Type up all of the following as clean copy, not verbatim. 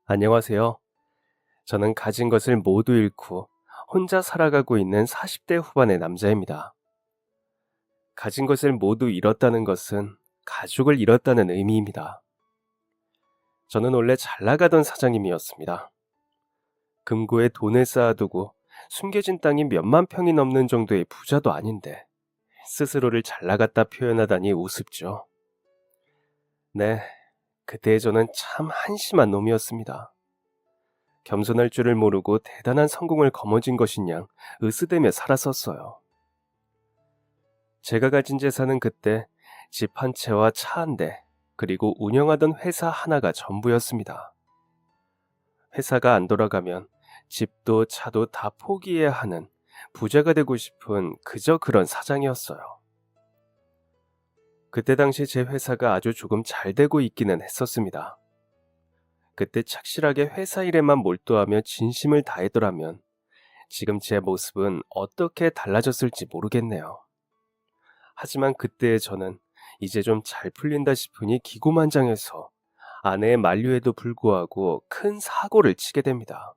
안녕하세요. 저는 가진 것을 모두 잃고 혼자 살아가고 있는 40대 후반의 남자입니다. 가진 것을 모두 잃었다는 것은 가족을 잃었다는 의미입니다. 저는 원래 잘 나가던 사장님이었습니다. 금고에 돈을 쌓아두고 숨겨진 땅이 몇만 평이 넘는 정도의 부자도 아닌데 스스로를 잘 나갔다 표현하다니 우습죠. 네, 그때의 저는 참 한심한 놈이었습니다. 겸손할 줄을 모르고 대단한 성공을 거머쥔 것인 양 으스대며 살았었어요. 제가 가진 재산은 그때 집 한 채와 차 한 대, 그리고 운영하던 회사 하나가 전부였습니다. 회사가 안 돌아가면 집도 차도 다 포기해야 하는 부자가 되고 싶은 그저 그런 사장이었어요. 그때 당시 제 회사가 아주 조금 잘 되고 있기는 했었습니다. 그때 착실하게 회사 일에만 몰두하며 진심을 다했더라면 지금 제 모습은 어떻게 달라졌을지 모르겠네요. 하지만 그때의 저는 이제 좀 잘 풀린다 싶으니 기고만장해서 아내의 만류에도 불구하고 큰 사고를 치게 됩니다.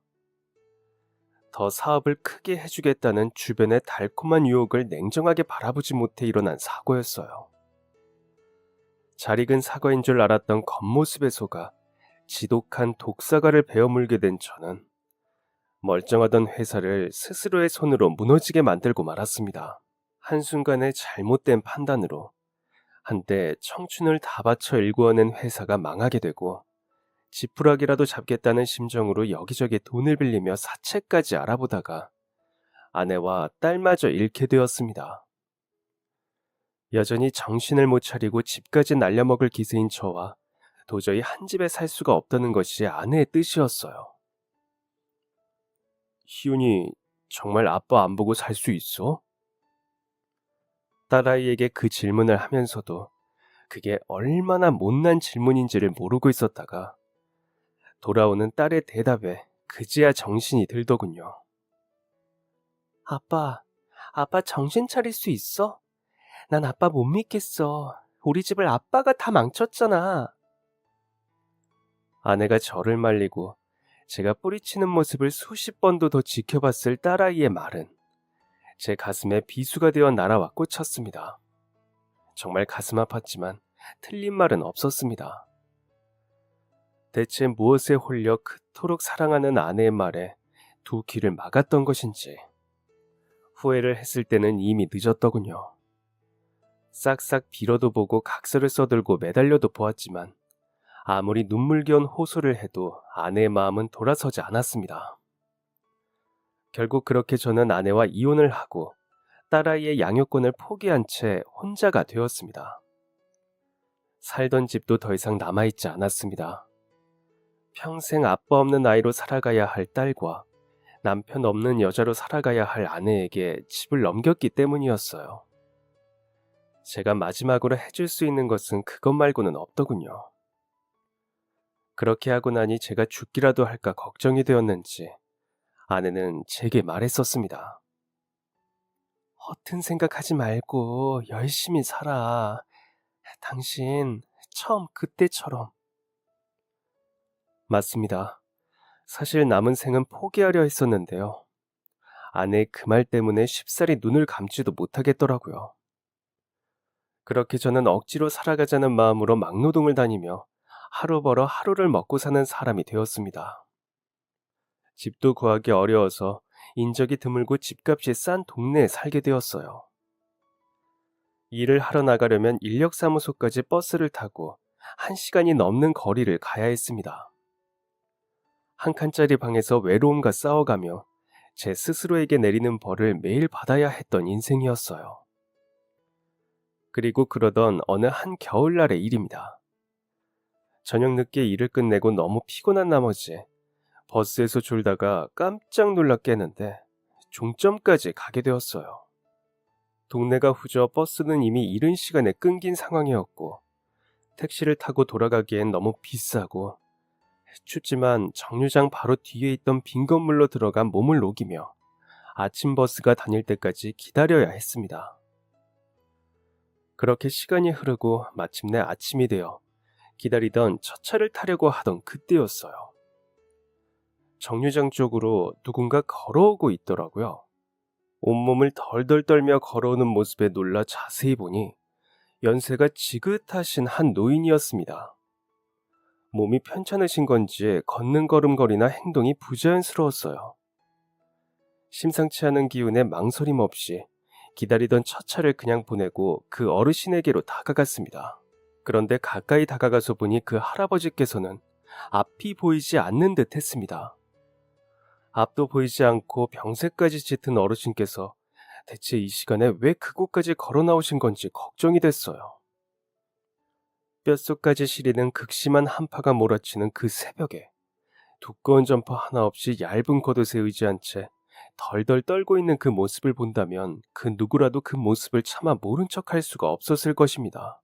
더 사업을 크게 해주겠다는 주변의 달콤한 유혹을 냉정하게 바라보지 못해 일어난 사고였어요. 잘 익은 사과인 줄 알았던 겉모습에 속아 지독한 독사과를 베어물게 된 저는 멀쩡하던 회사를 스스로의 손으로 무너지게 만들고 말았습니다. 한순간의 잘못된 판단으로 한때 청춘을 다 바쳐 일구어낸 회사가 망하게 되고 지푸라기라도 잡겠다는 심정으로 여기저기 돈을 빌리며 사채까지 알아보다가 아내와 딸마저 잃게 되었습니다. 여전히 정신을 못 차리고 집까지 날려먹을 기세인 저와 도저히 한 집에 살 수가 없다는 것이 아내의 뜻이었어요. 희훈이 정말 아빠 안 보고 살 수 있어? 딸아이에게 그 질문을 하면서도 그게 얼마나 못난 질문인지를 모르고 있었다가 돌아오는 딸의 대답에 그제야 정신이 들더군요. 아빠 정신 차릴 수 있어? 난 아빠 못 믿겠어. 우리 집을 아빠가 다 망쳤잖아. 아내가 저를 말리고 제가 뿌리치는 모습을 수십 번도 더 지켜봤을 딸아이의 말은 제 가슴에 비수가 되어 날아와 꽂혔습니다. 정말 가슴 아팠지만 틀린 말은 없었습니다. 대체 무엇에 홀려 그토록 사랑하는 아내의 말에 두 귀를 막았던 것인지 후회를 했을 때는 이미 늦었더군요. 싹싹 빌어도 보고 각서를 써들고 매달려도 보았지만 아무리 눈물겨운 호소를 해도 아내의 마음은 돌아서지 않았습니다. 결국 그렇게 저는 아내와 이혼을 하고 딸아이의 양육권을 포기한 채 혼자가 되었습니다. 살던 집도 더 이상 남아있지 않았습니다. 평생 아빠 없는 아이로 살아가야 할 딸과 남편 없는 여자로 살아가야 할 아내에게 집을 넘겼기 때문이었어요. 제가 마지막으로 해줄 수 있는 것은 그것 말고는 없더군요. 그렇게 하고 나니 제가 죽기라도 할까 걱정이 되었는지 아내는 제게 말했었습니다. 허튼 생각하지 말고 열심히 살아. 당신 처음 그때처럼. 맞습니다. 사실 남은 생은 포기하려 했었는데요. 아내의 그 말 때문에 쉽사리 눈을 감지도 못하겠더라고요. 그렇게 저는 억지로 살아가자는 마음으로 막노동을 다니며 하루 벌어 하루를 먹고 사는 사람이 되었습니다. 집도 구하기 어려워서 인적이 드물고 집값이 싼 동네에 살게 되었어요. 일을 하러 나가려면 인력사무소까지 버스를 타고 1시간이 넘는 거리를 가야 했습니다. 한 칸짜리 방에서 외로움과 싸워가며 제 스스로에게 내리는 벌을 매일 받아야 했던 인생이었어요. 그리고 그러던 어느 한 겨울날의 일입니다. 저녁 늦게 일을 끝내고 너무 피곤한 나머지 버스에서 졸다가 깜짝 놀라 깨는데 종점까지 가게 되었어요. 동네가 후져 버스는 이미 이른 시간에 끊긴 상황이었고 택시를 타고 돌아가기엔 너무 비싸고 춥지만 정류장 바로 뒤에 있던 빈 건물로 들어가 몸을 녹이며 아침 버스가 다닐 때까지 기다려야 했습니다. 그렇게 시간이 흐르고 마침내 아침이 되어 기다리던 첫 차를 타려고 하던 그때였어요. 정류장 쪽으로 누군가 걸어오고 있더라고요. 온몸을 덜덜 떨며 걸어오는 모습에 놀라 자세히 보니 연세가 지긋하신 한 노인이었습니다. 몸이 편찮으신 건지 걷는 걸음걸이나 행동이 부자연스러웠어요. 심상치 않은 기운에 망설임 없이 기다리던 첫 차를 그냥 보내고 그 어르신에게로 다가갔습니다. 그런데 가까이 다가가서 보니 그 할아버지께서는 앞이 보이지 않는 듯 했습니다. 앞도 보이지 않고 병세까지 짙은 어르신께서 대체 이 시간에 왜 그곳까지 걸어 나오신 건지 걱정이 됐어요. 뼛속까지 시리는 극심한 한파가 몰아치는 그 새벽에 두꺼운 점퍼 하나 없이 얇은 겉옷에 의지한 채 덜덜 떨고 있는 그 모습을 본다면 그 누구라도 그 모습을 차마 모른 척할 수가 없었을 것입니다.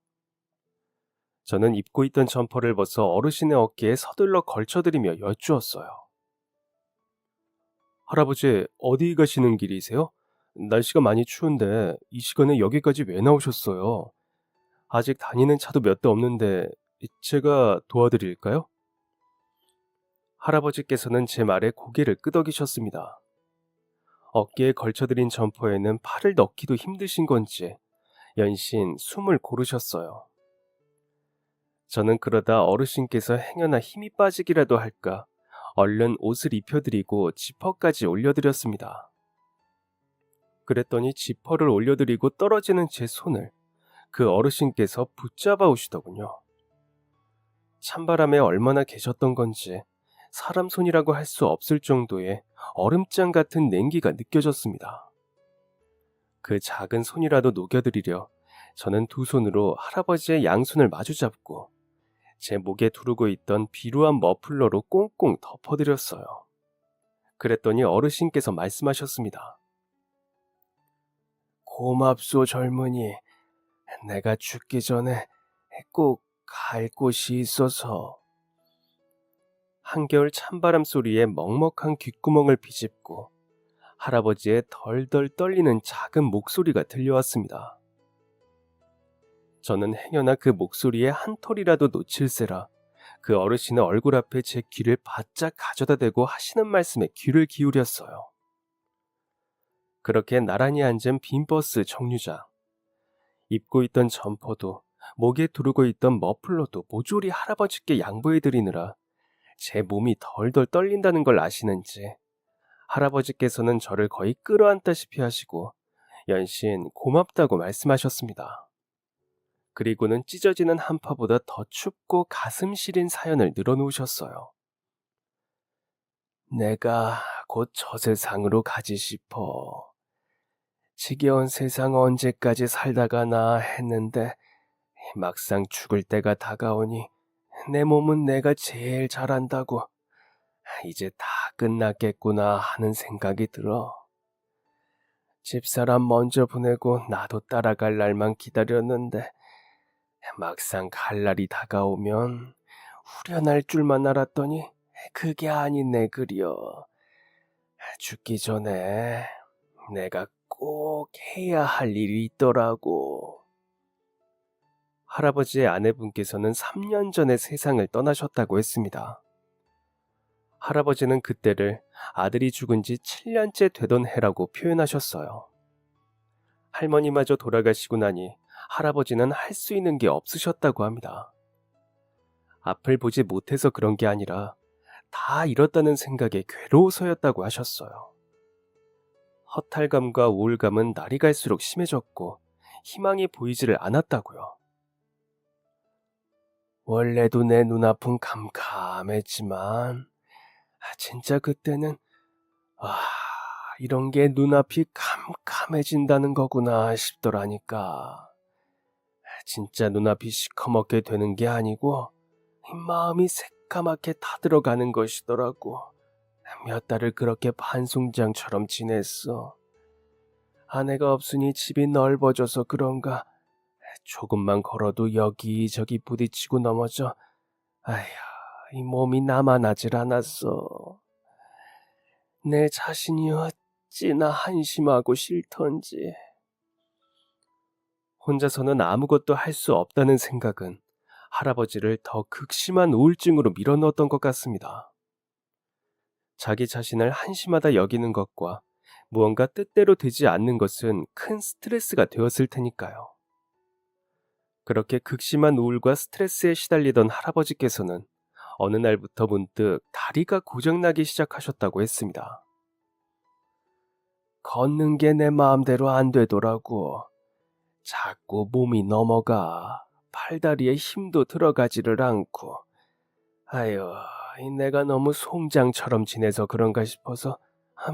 저는 입고 있던 점퍼를 벗어 어르신의 어깨에 서둘러 걸쳐드리며 여쭈었어요. 할아버지, 어디 가시는 길이세요? 날씨가 많이 추운데 이 시간에 여기까지 왜 나오셨어요? 아직 다니는 차도 몇 대 없는데 제가 도와드릴까요? 할아버지께서는 제 말에 고개를 끄덕이셨습니다. 어깨에 걸쳐드린 점퍼에는 팔을 넣기도 힘드신 건지 연신 숨을 고르셨어요. 저는 그러다 어르신께서 행여나 힘이 빠지기라도 할까 얼른 옷을 입혀드리고 지퍼까지 올려드렸습니다. 그랬더니 지퍼를 올려드리고 떨어지는 제 손을 그 어르신께서 붙잡아 오시더군요. 찬바람에 얼마나 계셨던 건지 사람 손이라고 할 수 없을 정도의 얼음장 같은 냉기가 느껴졌습니다. 그 작은 손이라도 녹여드리려 저는 두 손으로 할아버지의 양손을 마주잡고 제 목에 두르고 있던 비루한 머플러로 꽁꽁 덮어드렸어요. 그랬더니 어르신께서 말씀하셨습니다. 고맙소 젊은이. 내가 죽기 전에 꼭 갈 곳이 있어서. 한겨울 찬바람 소리에 먹먹한 귓구멍을 비집고 할아버지의 덜덜 떨리는 작은 목소리가 들려왔습니다. 저는 행여나 그 목소리에 한 톨이라도 놓칠세라 그 어르신의 얼굴 앞에 제 귀를 바짝 가져다 대고 하시는 말씀에 귀를 기울였어요. 그렇게 나란히 앉은 빈 버스 정류장. 입고 있던 점퍼도 목에 두르고 있던 머플러도 모조리 할아버지께 양보해드리느라 제 몸이 덜덜 떨린다는 걸 아시는지 할아버지께서는 저를 거의 끌어안다시피 하시고 연신 고맙다고 말씀하셨습니다. 그리고는 찢어지는 한파보다 더 춥고 가슴 시린 사연을 늘어놓으셨어요. 내가 곧 저 세상으로 가지 싶어. 지겨운 세상 언제까지 살다가나 했는데 막상 죽을 때가 다가오니 내 몸은 내가 제일 잘한다고 이제 다 끝났겠구나 하는 생각이 들어. 집사람 먼저 보내고 나도 따라갈 날만 기다렸는데 막상 갈 날이 다가오면 후련할 줄만 알았더니 그게 아니네 그려. 죽기 전에 내가 꼭 해야 할 일이 있더라고. 할아버지의 아내분께서는 3년 전에 세상을 떠나셨다고 했습니다. 할아버지는 그때를 아들이 죽은 지 7년째 되던 해라고 표현하셨어요. 할머니마저 돌아가시고 나니 할아버지는 할 수 있는 게 없으셨다고 합니다. 앞을 보지 못해서 그런 게 아니라 다 잃었다는 생각에 괴로워서였다고 하셨어요. 허탈감과 우울감은 날이 갈수록 심해졌고 희망이 보이지를 않았다고요. 원래도 내 눈앞은 캄캄했지만 진짜 그때는 이런 게 눈앞이 캄캄해진다는 거구나 싶더라니까. 진짜 눈앞이 시커멓게 되는 게 아니고 마음이 새까맣게 타들어가는 것이더라고. 몇 달을 그렇게 반송장처럼 지냈어. 아내가 없으니 집이 넓어져서 그런가 조금만 걸어도 여기저기 부딪히고 넘어져 이 몸이 남아나질 않았어. 내 자신이 어찌나 한심하고 싫던지. 혼자서는 아무것도 할 수 없다는 생각은 할아버지를 더 극심한 우울증으로 밀어넣었던 것 같습니다. 자기 자신을 한심하다 여기는 것과 무언가 뜻대로 되지 않는 것은 큰 스트레스가 되었을 테니까요. 그렇게 극심한 우울과 스트레스에 시달리던 할아버지께서는 어느 날부터 문득 다리가 고장나기 시작하셨다고 했습니다. 걷는 게 내 마음대로 안 되더라고. 자꾸 몸이 넘어가. 팔다리에 힘도 들어가지를 않고. 아유, 내가 너무 송장처럼 지내서 그런가 싶어서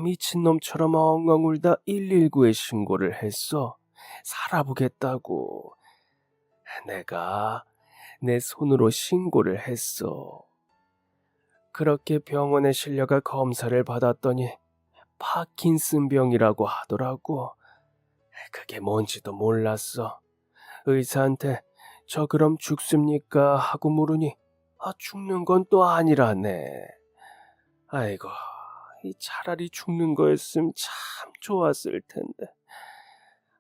미친놈처럼 엉엉 울다 119에 신고를 했어. 살아보겠다고. 내가 내 손으로 신고를 했어. 그렇게 병원에 실려가 검사를 받았더니 파킨슨병이라고 하더라고. 그게 뭔지도 몰랐어. 의사한테 저 그럼 죽습니까? 하고 물으니 죽는 건 또 아니라네. 아이고, 차라리 죽는 거였으면 참 좋았을 텐데.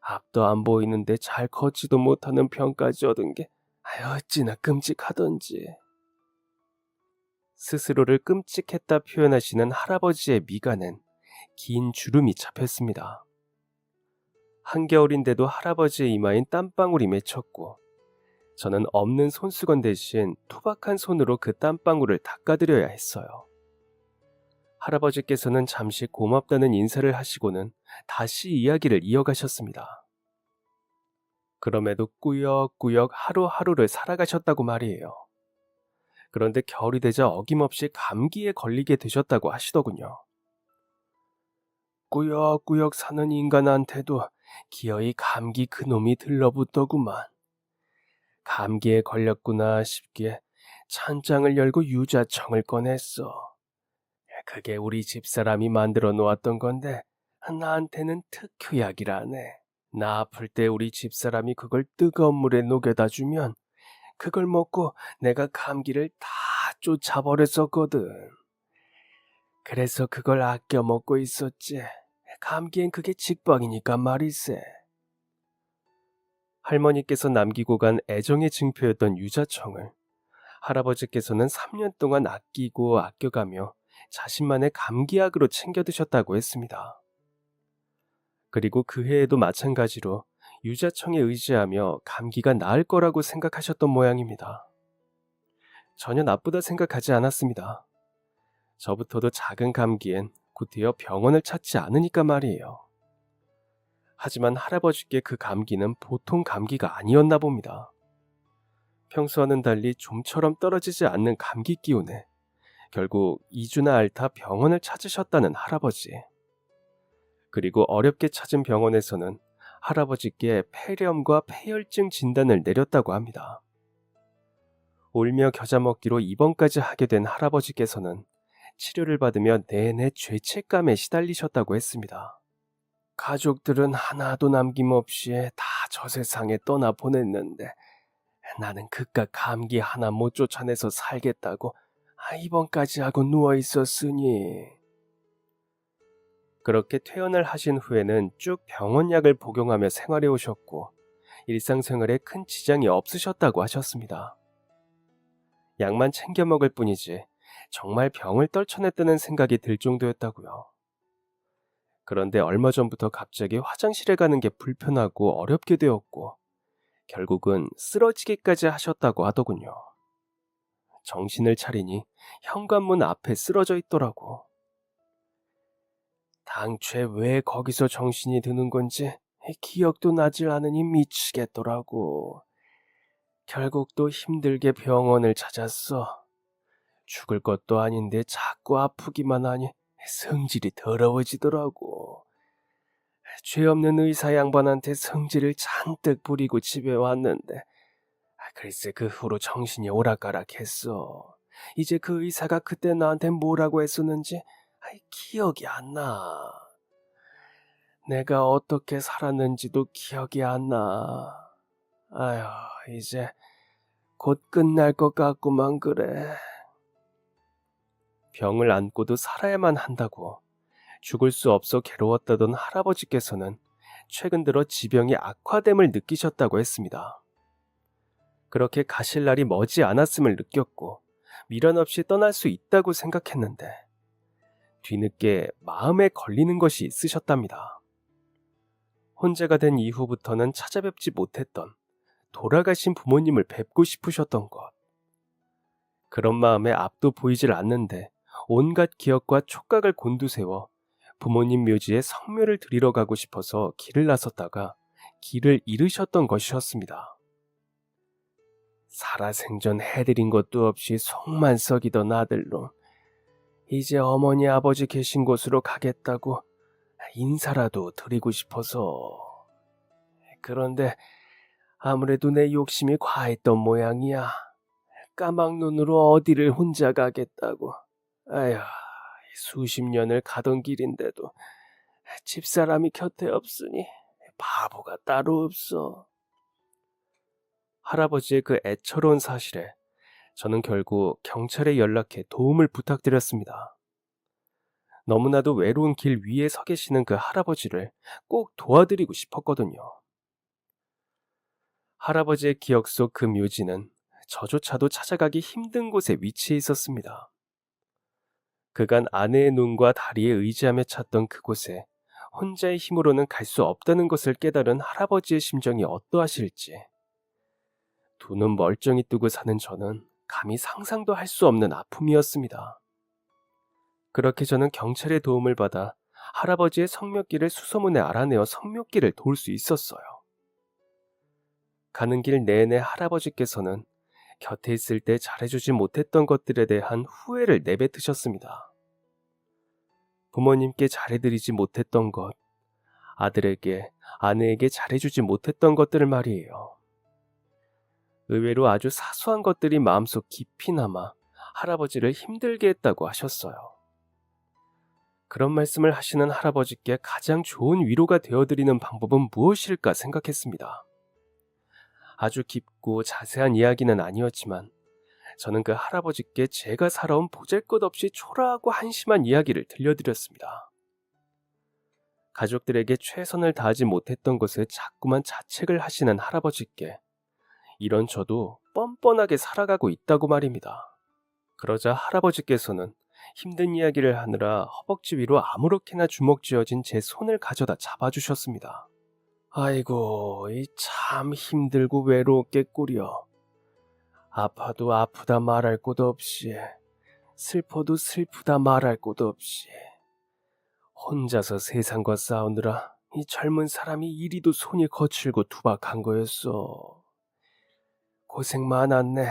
앞도 안 보이는데 잘 걷지도 못하는 병까지 얻은 게 어찌나 끔찍하던지. 스스로를 끔찍했다 표현하시는 할아버지의 미간엔 긴 주름이 잡혔습니다. 한겨울인데도 할아버지의 이마엔 땀방울이 맺혔고 저는 없는 손수건 대신 투박한 손으로 그 땀방울을 닦아드려야 했어요. 할아버지께서는 잠시 고맙다는 인사를 하시고는 다시 이야기를 이어가셨습니다. 그럼에도 꾸역꾸역 하루하루를 살아가셨다고 말이에요. 그런데 겨울이 되자 어김없이 감기에 걸리게 되셨다고 하시더군요. 꾸역꾸역 사는 인간한테도 기어이 감기 그놈이 들러붙더구만. 감기에 걸렸구나 싶기에 찬장을 열고 유자청을 꺼냈어. 그게 우리 집사람이 만들어 놓았던 건데 나한테는 특효약이라네. 나 아플 때 우리 집사람이 그걸 뜨거운 물에 녹여다 주면 그걸 먹고 내가 감기를 다 쫓아버렸었거든. 그래서 그걸 아껴 먹고 있었지. 감기엔 그게 직방이니까 말이세. 할머니께서 남기고 간 애정의 증표였던 유자청을 할아버지께서는 3년 동안 아끼고 아껴가며 자신만의 감기약으로 챙겨 드셨다고 했습니다. 그리고 그 해에도 마찬가지로 유자청에 의지하며 감기가 나을 거라고 생각하셨던 모양입니다. 전혀 나쁘다 생각하지 않았습니다. 저부터도 작은 감기엔 곧이어 병원을 찾지 않으니까 말이에요. 하지만 할아버지께 그 감기는 보통 감기가 아니었나 봅니다. 평소와는 달리 좀처럼 떨어지지 않는 감기 기운에 결국 2주나 앓다 병원을 찾으셨다는 할아버지. 그리고 어렵게 찾은 병원에서는 할아버지께 폐렴과 폐혈증 진단을 내렸다고 합니다. 울며 겨자 먹기로 입원까지 하게 된 할아버지께서는 치료를 받으며 내내 죄책감에 시달리셨다고 했습니다. 가족들은 하나도 남김없이 다 저 세상에 떠나보냈는데 나는 그깟 감기 하나 못 쫓아내서 살겠다고 입원까지 하고 누워있었으니. 그렇게 퇴원을 하신 후에는 쭉 병원약을 복용하며 생활해 오셨고 일상생활에 큰 지장이 없으셨다고 하셨습니다. 약만 챙겨 먹을 뿐이지 정말 병을 떨쳐냈다는 생각이 들 정도였다고요. 그런데 얼마 전부터 갑자기 화장실에 가는 게 불편하고 어렵게 되었고 결국은 쓰러지기까지 하셨다고 하더군요. 정신을 차리니 현관문 앞에 쓰러져 있더라고. 당최 왜 거기서 정신이 드는 건지 기억도 나질 않으니 미치겠더라고. 결국 또 힘들게 병원을 찾았어. 죽을 것도 아닌데 자꾸 아프기만 하니 성질이 더러워지더라고. 죄 없는 의사 양반한테 성질을 잔뜩 부리고 집에 왔는데 글쎄 그 후로 정신이 오락가락했어. 이제 그 의사가 그때 나한테 뭐라고 했었는지 기억이 안 나. 내가 어떻게 살았는지도 기억이 안 나. 아휴, 이제 곧 끝날 것 같구만 그래. 병을 안고도 살아야만 한다고 죽을 수 없어 괴로웠다던 할아버지께서는 최근 들어 지병이 악화됨을 느끼셨다고 했습니다. 그렇게 가실 날이 머지 않았음을 느꼈고 미련 없이 떠날 수 있다고 생각했는데 뒤늦게 마음에 걸리는 것이 있으셨답니다. 혼자가 된 이후부터는 찾아뵙지 못했던 돌아가신 부모님을 뵙고 싶으셨던 것. 그런 마음에 앞도 보이질 않는데 온갖 기억과 촉각을 곤두세워 부모님 묘지에 성묘를 드리러 가고 싶어서 길을 나섰다가 길을 잃으셨던 것이었습니다. 살아생전 해드린 것도 없이 속만 썩이던 아들로 이제 어머니 아버지 계신 곳으로 가겠다고 인사라도 드리고 싶어서. 그런데 아무래도 내 욕심이 과했던 모양이야. 까막 눈으로 어디를 혼자 가겠다고. 아휴, 수십 년을 가던 길인데도 집사람이 곁에 없으니 바보가 따로 없어. 할아버지의 그 애처로운 사실에 저는 결국 경찰에 연락해 도움을 부탁드렸습니다. 너무나도 외로운 길 위에 서 계시는 그 할아버지를 꼭 도와드리고 싶었거든요. 할아버지의 기억 속 그 묘지는 저조차도 찾아가기 힘든 곳에 위치해 있었습니다. 그간 아내의 눈과 다리에 의지하며 찾던 그곳에 혼자의 힘으로는 갈 수 없다는 것을 깨달은 할아버지의 심정이 어떠하실지. 두 눈 멀쩡히 뜨고 사는 저는 감히 상상도 할 수 없는 아픔이었습니다. 그렇게 저는 경찰의 도움을 받아 할아버지의 성묘길을 수소문에 알아내어 성묘길을 도울 수 있었어요. 가는 길 내내 할아버지께서는 곁에 있을 때 잘해주지 못했던 것들에 대한 후회를 내뱉으셨습니다. 부모님께 잘해드리지 못했던 것, 아들에게, 아내에게 잘해주지 못했던 것들을 말이에요. 의외로 아주 사소한 것들이 마음속 깊이 남아 할아버지를 힘들게 했다고 하셨어요. 그런 말씀을 하시는 할아버지께 가장 좋은 위로가 되어드리는 방법은 무엇일까 생각했습니다. 아주 깊고 자세한 이야기는 아니었지만 저는 그 할아버지께 제가 살아온 보잘것없이 초라하고 한심한 이야기를 들려드렸습니다. 가족들에게 최선을 다하지 못했던 것을 자꾸만 자책을 하시는 할아버지께 이런 저도 뻔뻔하게 살아가고 있다고 말입니다. 그러자 할아버지께서는 힘든 이야기를 하느라 허벅지 위로 아무렇게나 주먹 쥐어진 제 손을 가져다 잡아주셨습니다. 아이고, 이 참 힘들고 외롭겠구려. 아파도 아프다 말할 곳 없이, 슬퍼도 슬프다 말할 곳 없이, 혼자서 세상과 싸우느라 이 젊은 사람이 이리도 손이 거칠고 투박한 거였어. 고생 많았네.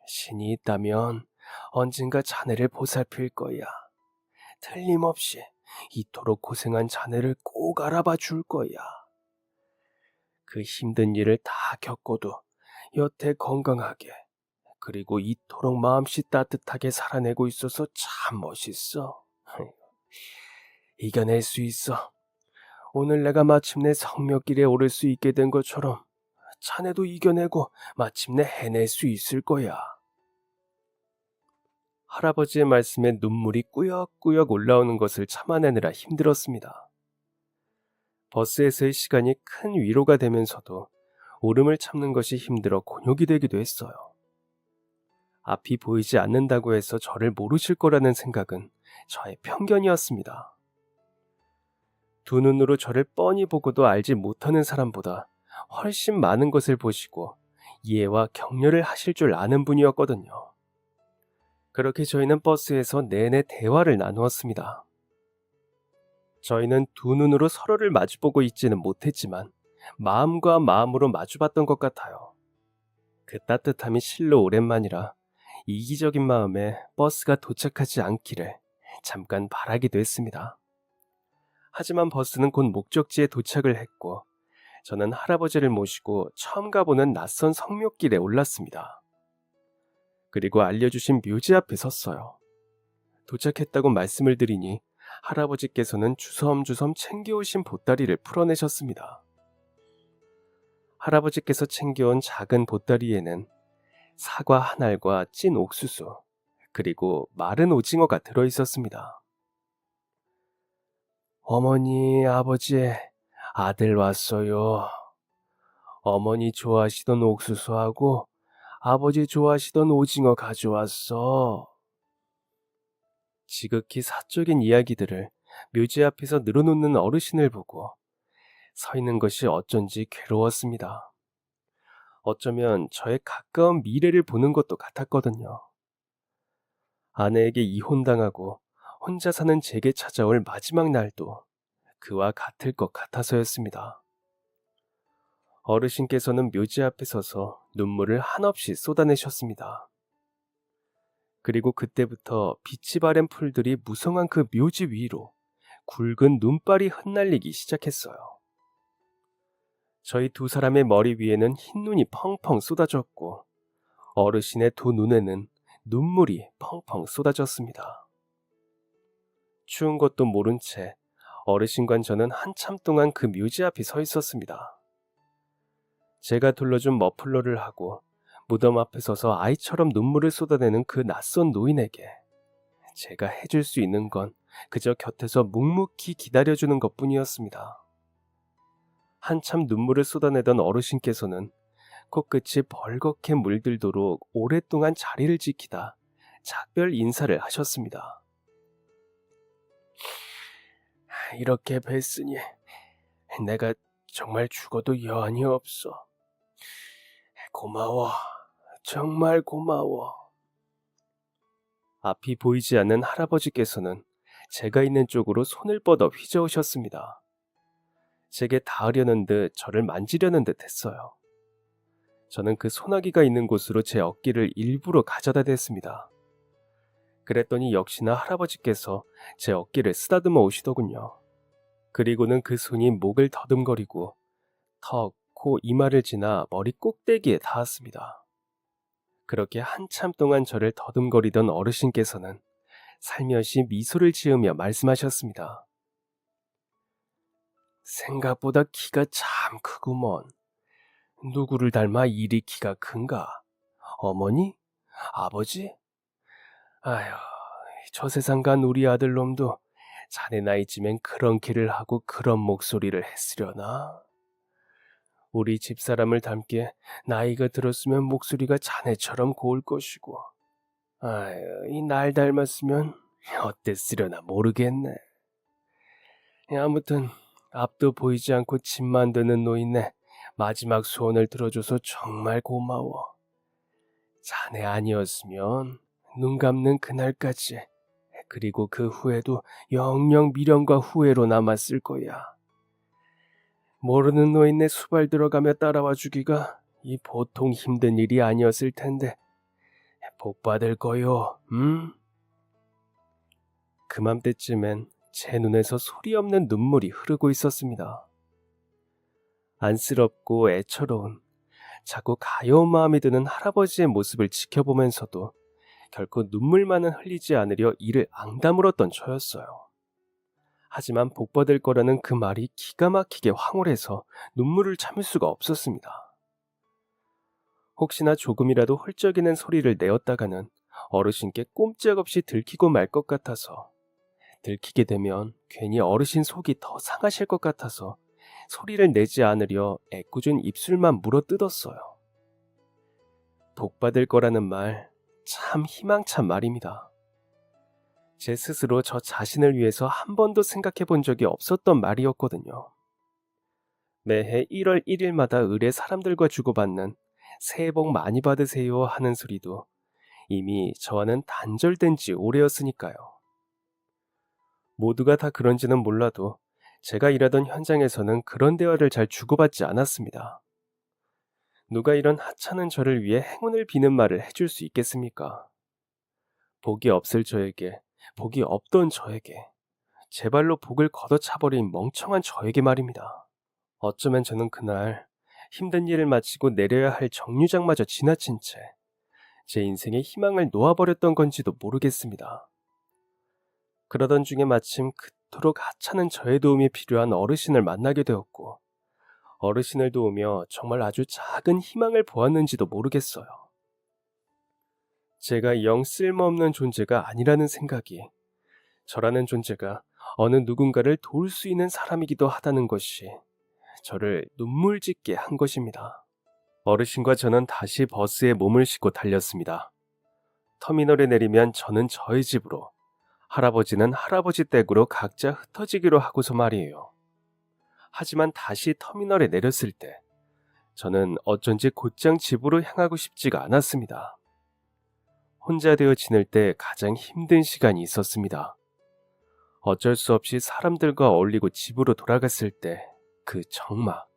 신이 있다면 언젠가 자네를 보살필 거야. 틀림없이 이토록 고생한 자네를 꼭 알아봐 줄 거야. 그 힘든 일을 다 겪고도 여태 건강하게 그리고 이토록 마음씨 따뜻하게 살아내고 있어서 참 멋있어. 이겨낼 수 있어. 오늘 내가 마침내 성묘길에 오를 수 있게 된 것처럼 자네도 이겨내고 마침내 해낼 수 있을 거야. 할아버지의 말씀에 눈물이 꾸역꾸역 올라오는 것을 참아내느라 힘들었습니다. 버스에서의 시간이 큰 위로가 되면서도 울음을 참는 것이 힘들어 곤욕이 되기도 했어요. 앞이 보이지 않는다고 해서 저를 모르실 거라는 생각은 저의 편견이었습니다. 두 눈으로 저를 뻔히 보고도 알지 못하는 사람보다 훨씬 많은 것을 보시고 이해와 격려를 하실 줄 아는 분이었거든요. 그렇게 저희는 버스에서 내내 대화를 나누었습니다. 저희는 두 눈으로 서로를 마주보고 있지는 못했지만 마음과 마음으로 마주봤던 것 같아요. 그 따뜻함이 실로 오랜만이라 이기적인 마음에 버스가 도착하지 않기를 잠깐 바라기도 했습니다. 하지만 버스는 곧 목적지에 도착을 했고 저는 할아버지를 모시고 처음 가보는 낯선 성묘길에 올랐습니다. 그리고 알려주신 묘지 앞에 섰어요. 도착했다고 말씀을 드리니 할아버지께서는 주섬주섬 챙겨오신 보따리를 풀어내셨습니다. 할아버지께서 챙겨온 작은 보따리에는 사과 한 알과 찐 옥수수, 그리고 마른 오징어가 들어있었습니다. 어머니, 아버지, 아들 왔어요. 어머니 좋아하시던 옥수수하고 아버지 좋아하시던 오징어 가져왔어. 지극히 사적인 이야기들을 묘지 앞에서 늘어놓는 어르신을 보고 서 있는 것이 어쩐지 괴로웠습니다. 어쩌면 저의 가까운 미래를 보는 것도 같았거든요. 아내에게 이혼당하고 혼자 사는 제게 찾아올 마지막 날도 그와 같을 것 같아서였습니다. 어르신께서는 묘지 앞에 서서 눈물을 한없이 쏟아내셨습니다. 그리고 그때부터 빛이 바랜 풀들이 무성한 그 묘지 위로 굵은 눈발이 흩날리기 시작했어요. 저희 두 사람의 머리 위에는 흰눈이 펑펑 쏟아졌고 어르신의 두 눈에는 눈물이 펑펑 쏟아졌습니다. 추운 것도 모른 채 어르신과 저는 한참 동안 그 묘지 앞에 서 있었습니다. 제가 둘러준 머플러를 하고 무덤 앞에 서서 아이처럼 눈물을 쏟아내는 그 낯선 노인에게 제가 해줄 수 있는 건 그저 곁에서 묵묵히 기다려주는 것뿐이었습니다. 한참 눈물을 쏟아내던 어르신께서는 코끝이 벌겋게 물들도록 오랫동안 자리를 지키다 작별 인사를 하셨습니다. 이렇게 뵀으니 내가 정말 죽어도 여한이 없어. 고마워. 정말 고마워. 앞이 보이지 않는 할아버지께서는 제가 있는 쪽으로 손을 뻗어 휘저으셨습니다. 제게 닿으려는 듯 저를 만지려는 듯 했어요. 저는 그 소나기가 있는 곳으로 제 어깨를 일부러 가져다 댔습니다. 그랬더니 역시나 할아버지께서 제 어깨를 쓰다듬어 오시더군요. 그리고는 그 손이 목을 더듬거리고 턱, 코, 이마를 지나 머리 꼭대기에 닿았습니다. 그렇게 한참 동안 저를 더듬거리던 어르신께서는 살며시 미소를 지으며 말씀하셨습니다. 생각보다 키가 참 크구먼. 누구를 닮아 이리 키가 큰가? 어머니? 아버지? 아휴, 저 세상 간 우리 아들놈도 자네 나이쯤엔 그런 키를 하고 그런 목소리를 했으려나? 우리 집사람을 닮게 나이가 들었으면 목소리가 자네처럼 고울 것이고, 아유, 이 날 닮았으면 어땠으려나 모르겠네. 아무튼 앞도 보이지 않고 집만 드는 노인네 마지막 소원을 들어줘서 정말 고마워. 자네 아니었으면 눈 감는 그날까지, 그리고 그 후에도 영영 미련과 후회로 남았을 거야. 모르는 노인네 수발 들어가며 따라와 주기가 이 보통 힘든 일이 아니었을 텐데 복 받을 거요, 그맘때쯤엔 제 눈에서 소리 없는 눈물이 흐르고 있었습니다. 안쓰럽고 애처로운, 자꾸 가여운 마음이 드는 할아버지의 모습을 지켜보면서도 결코 눈물만은 흘리지 않으려 이를 앙다물었던 저였어요. 하지만 복 받을 거라는 그 말이 기가 막히게 황홀해서 눈물을 참을 수가 없었습니다. 혹시나 조금이라도 헐쩍이는 소리를 내었다가는 어르신께 꼼짝없이 들키고 말 것 같아서, 들키게 되면 괜히 어르신 속이 더 상하실 것 같아서 소리를 내지 않으려 애꿎은 입술만 물어뜯었어요. 복 받을 거라는 말, 참 희망찬 말입니다. 제 스스로 저 자신을 위해서 한 번도 생각해 본 적이 없었던 말이었거든요. 매해 1월 1일마다 을에 사람들과 주고받는 새해 복 많이 받으세요 하는 소리도 이미 저와는 단절된 지 오래였으니까요. 모두가 다 그런지는 몰라도 제가 일하던 현장에서는 그런 대화를 잘 주고받지 않았습니다. 누가 이런 하찮은 저를 위해 행운을 비는 말을 해줄 수 있겠습니까? 복이 없을 저에게, 복이 없던 저에게, 제 발로 복을 걷어차버린 멍청한 저에게 말입니다. 어쩌면 저는 그날 힘든 일을 마치고 내려야 할 정류장마저 지나친 채 제 인생의 희망을 놓아버렸던 건지도 모르겠습니다. 그러던 중에 마침 그토록 하찮은 저의 도움이 필요한 어르신을 만나게 되었고, 어르신을 도우며 정말 아주 작은 희망을 보았는지도 모르겠어요. 제가 영 쓸모없는 존재가 아니라는 생각이, 저라는 존재가 어느 누군가를 도울 수 있는 사람이기도 하다는 것이 저를 눈물 짓게 한 것입니다. 어르신과 저는 다시 버스에 몸을 싣고 달렸습니다. 터미널에 내리면 저는 저의 집으로, 할아버지는 할아버지 댁으로 각자 흩어지기로 하고서 말이에요. 하지만 다시 터미널에 내렸을 때 저는 어쩐지 곧장 집으로 향하고 싶지가 않았습니다. 혼자 되어 지낼 때 가장 힘든 시간이 있었습니다. 어쩔 수 없이 사람들과 어울리고 집으로 돌아갔을 때 그 정막,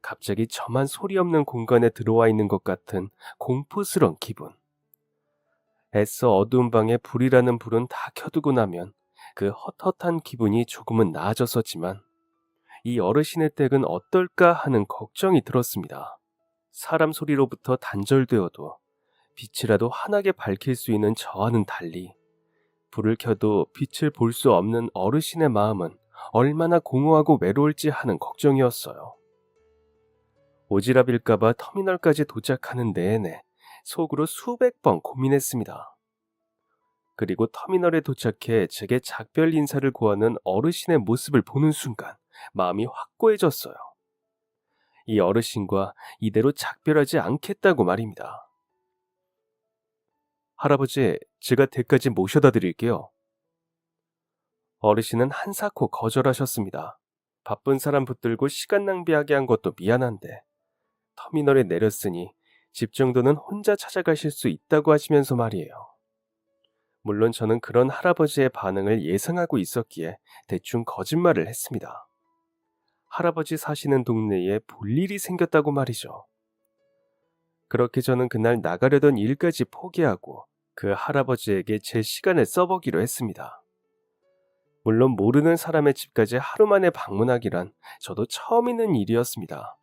갑자기 저만 소리 없는 공간에 들어와 있는 것 같은 공포스러운 기분. 애써 어두운 방에 불이라는 불은 다 켜두고 나면 그 헛헛한 기분이 조금은 나아졌었지만 이 어르신의 댁은 어떨까 하는 걱정이 들었습니다. 사람 소리로부터 단절되어도 빛이라도 환하게 밝힐 수 있는 저와는 달리 불을 켜도 빛을 볼 수 없는 어르신의 마음은 얼마나 공허하고 외로울지 하는 걱정이었어요. 오지랖일까봐 터미널까지 도착하는 내내 속으로 수백 번 고민했습니다. 그리고 터미널에 도착해 제게 작별 인사를 구하는 어르신의 모습을 보는 순간 마음이 확고해졌어요. 이 어르신과 이대로 작별하지 않겠다고 말입니다. 할아버지, 제가 댁까지 모셔다 드릴게요. 어르신은 한사코 거절하셨습니다. 바쁜 사람 붙들고 시간 낭비하게 한 것도 미안한데 터미널에 내렸으니 집 정도는 혼자 찾아가실 수 있다고 하시면서 말이에요. 물론 저는 그런 할아버지의 반응을 예상하고 있었기에 대충 거짓말을 했습니다. 할아버지 사시는 동네에 볼 일이 생겼다고 말이죠. 그렇게 저는 그날 나가려던 일까지 포기하고 그 할아버지에게 제 시간을 써보기로 했습니다. 물론 모르는 사람의 집까지 하루 만에 방문하기란 저도 처음 있는 일이었습니다.